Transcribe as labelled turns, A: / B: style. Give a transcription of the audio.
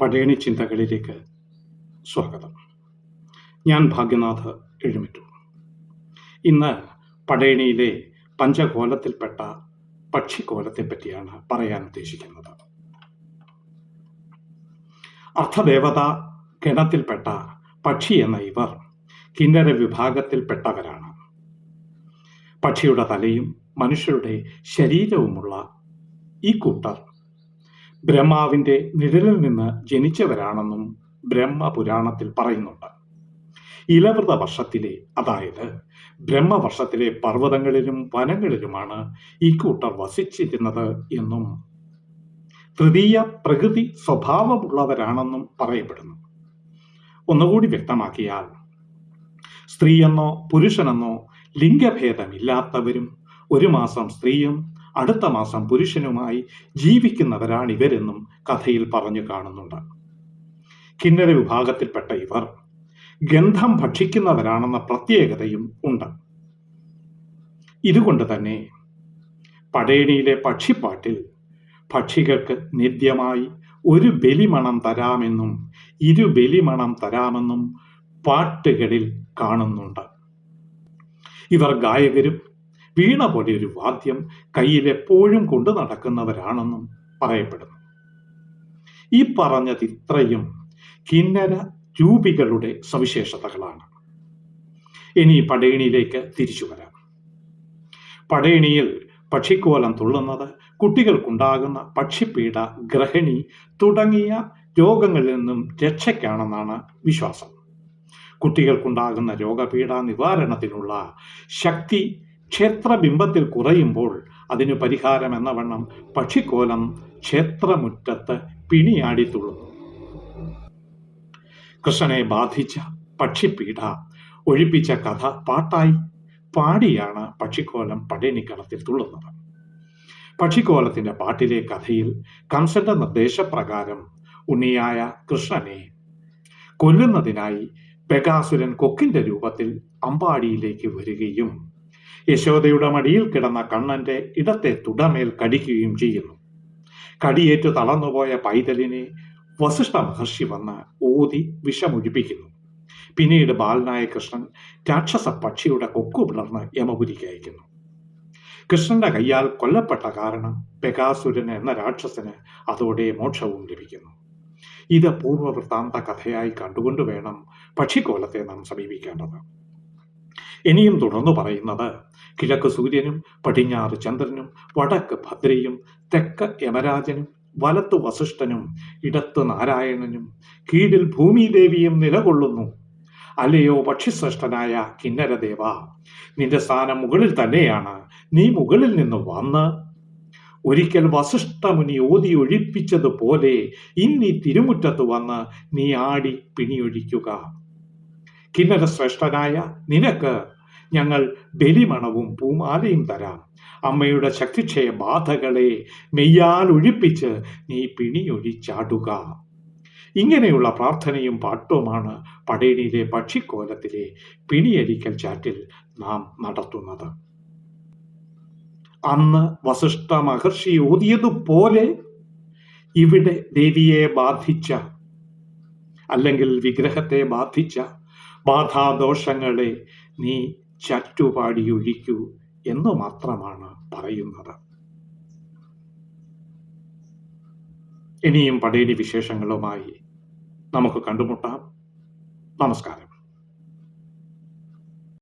A: പടയണി ചിന്തകളിലേക്ക് സ്വാഗതം. ഞാൻ ഭാഗ്യനാഥ് എഴുമിറ്റൂർ. ഇന്ന് പടയണിയിലെ പഞ്ചകോലത്തിൽപ്പെട്ട പക്ഷിക്കോലത്തെ പറ്റിയാണ് പറയാൻ ഉദ്ദേശിക്കുന്നത്. അർത്ഥദേവത ഗണത്തിൽപ്പെട്ട പക്ഷി എന്ന ഇവർ കിന്നര വിഭാഗത്തിൽപ്പെട്ടവരാണ്. പക്ഷിയുടെ തലയും മനുഷ്യരുടെ ശരീരവുമുള്ള ഈ കൂട്ടർ ബ്രഹ്മാവിൻ്റെ നിഴലിൽ നിന്ന് ജനിച്ചവരാണെന്നും ബ്രഹ്മപുരാണത്തിൽ പറയുന്നുണ്ട്. ഇലവൃത വർഷത്തിലെ, അതായത് ബ്രഹ്മവർഷത്തിലെ പർവ്വതങ്ങളിലും വനങ്ങളിലുമാണ് ഈ കൂട്ടർ വസിച്ചിരുന്നത് എന്നും തൃതീയ പ്രകൃതി സ്വഭാവമുള്ളവരാണെന്നും പറയപ്പെടുന്നു. ഒന്നുകൂടി വ്യക്തമാക്കിയാൽ, സ്ത്രീയെന്നോ പുരുഷനെന്നോ ലിംഗഭേദമില്ലാത്തവരും ഒരു മാസം സ്ത്രീയും അടുത്ത മാസം പുരുഷനുമായി ജീവിക്കുന്നവരാണിവരെന്നും കഥയിൽ പറഞ്ഞു കാണുന്നുണ്ട്. കിന്നര വിഭാഗത്തിൽപ്പെട്ട ഇവർ ഗന്ധം ഭക്ഷിക്കുന്നവരാണെന്ന പ്രത്യേകതയും ഉണ്ട്. ഇതുകൊണ്ട് തന്നെ പടയണിയിലെ പക്ഷിപ്പാട്ടിൽ പക്ഷികൾക്ക് നിത്യമായി ഒരു ബലിമണം തരാമെന്നും ഇരു ബലിമണം തരാമെന്നും പാട്ടുകളിൽ കാണുന്നുണ്ട്. ഇവർ ഗായകരും വീണ പോലെ ഒരു വാദ്യം കയ്യിൽ എപ്പോഴും കൊണ്ടു നടക്കുന്നവരാണെന്നും പറയപ്പെടുന്നു. ഈ പറഞ്ഞത് ഇത്രയും കിന്നര രൂപികളുടെ സവിശേഷതകളാണ്. ഇനി പടയണിയിലേക്ക് തിരിച്ചു വരാം. പടയണിയിൽ പക്ഷിക്കോലം തുള്ളുന്നത് കുട്ടികൾക്കുണ്ടാകുന്ന പക്ഷിപ്പീഡ, ഗ്രഹണി തുടങ്ങിയ രോഗങ്ങളിൽ നിന്നും രക്ഷയ്ക്കാണെന്നാണ് വിശ്വാസം. കുട്ടികൾക്കുണ്ടാകുന്ന രോഗപീഡ നിവാരണത്തിനുള്ള ശക്തി ക്ഷേത്രബിംബത്തിൽ കുറയുമ്പോൾ അതിനു പരിഹാരം എന്ന വണ്ണം പക്ഷിക്കോലം ക്ഷേത്രമുറ്റത്ത് പിണിയാടി തുള്ളുന്നു. കൃഷ്ണനെ ബാധിച്ച പക്ഷിപ്പീഡ ഒഴിപ്പിച്ച കഥ പാട്ടായി പാടിയാണ് പക്ഷിക്കോലം പടയണിക്കളത്തിൽ തുള്ളുന്നത്. പക്ഷിക്കോലത്തിന്റെ പാട്ടിലെ കഥയിൽ കംസന്റെ നിർദ്ദേശപ്രകാരം ഉണ്ണിയായ കൃഷ്ണനെ കൊല്ലുന്നതിനായി ബകാസുരൻ കൊക്കിന്റെ രൂപത്തിൽ അമ്പാടിയിലേക്ക് വരികയും യശോദയുടെ മടിയിൽ കിടന്ന കണ്ണന്റെ ഇടത്തെ തുടമേൽ കടിക്കുകയും ചെയ്യുന്നു. കടിയേറ്റു തളർന്നുപോയ പൈതലിനെ വസിഷ്ഠ മഹർഷി വന്ന് ഓതി വിഷമൊഴിപ്പിക്കുന്നു. പിന്നീട് ബാലനായ കൃഷ്ണൻ രാക്ഷസ പക്ഷിയുടെ കൊക്കു പിളർന്ന് യമപുരിക്ക് അയക്കുന്നു. കൃഷ്ണന്റെ കയ്യാൽ കൊല്ലപ്പെട്ട കാരണം ബകാസുരൻ എന്ന രാക്ഷസന് അതോടെ മോക്ഷവും ലഭിക്കുന്നു. ഇത് പൂർവ്വവൃത്താന്ത കഥയായി കണ്ടുകൊണ്ട് വേണം പക്ഷിക്കോലത്തെ നാം സമീപിക്കേണ്ടത്. ഇനിയും തുടർന്നു പറയുന്നത്, കിഴക്ക് സൂര്യനും പടിഞ്ഞാറ് ചന്ദ്രനും വടക്ക് ഭദ്രയും തെക്ക് യമരാജനും വലത്തു വസിഷ്ഠനും ഇടത്ത് നാരായണനും കീഴിൽ ഭൂമിദേവിയും നിലകൊള്ളുന്നു. അല്ലയോ പക്ഷിശ്രേഷ്ഠനായ കിന്നരദേവ, നിന്റെ സ്ഥാനം മുകളിൽ തന്നെയാണ്. നീ മുകളിൽ നിന്ന് വന്ന് ഒരിക്കൽ വസിഷ്ഠമുനി ഓതി ഒഴിപ്പിച്ചതുപോലെ ഇന്നീ തിരുമുറ്റത്ത് വന്ന് നീ ആടി പിണിയൊഴിക്കുക. കിന്നര ശ്രേഷ്ഠനായ നിനക്ക് ഞങ്ങൾ ബലിമണവും പൂമാലയും തരാം. അമ്മയുടെ ശക്തിക്ഷയ ബാധകളെ മെയ്യാൽ ഒഴിപ്പിച്ച് നീ പിണിയൊഴിച്ചാടുക. ഇങ്ങനെയുള്ള പ്രാർത്ഥനയും പാട്ടുമാണ് പടയണിയിലെ പക്ഷിക്കോലത്തിലെ പിണിയരിക്കൽ ചാറ്റിൽ നാം നടത്തുന്നത്. അന്ന് വസിഷ്ഠ മഹർഷി ഓതിയതുപോലെ ഇവിടെ ദേവിയെ ബാധിച്ച, അല്ലെങ്കിൽ വിഗ്രഹത്തെ ബാധിച്ച ബാധാദോഷങ്ങളെ നീ ചറ്റുപാടി ഒഴിക്കൂ എന്ന് മാത്രമാണ് പറയുന്നത്. ഇനിയും പടയണി വിശേഷങ്ങളുമായി നമുക്ക് കണ്ടുമുട്ടാം. നമസ്കാരം.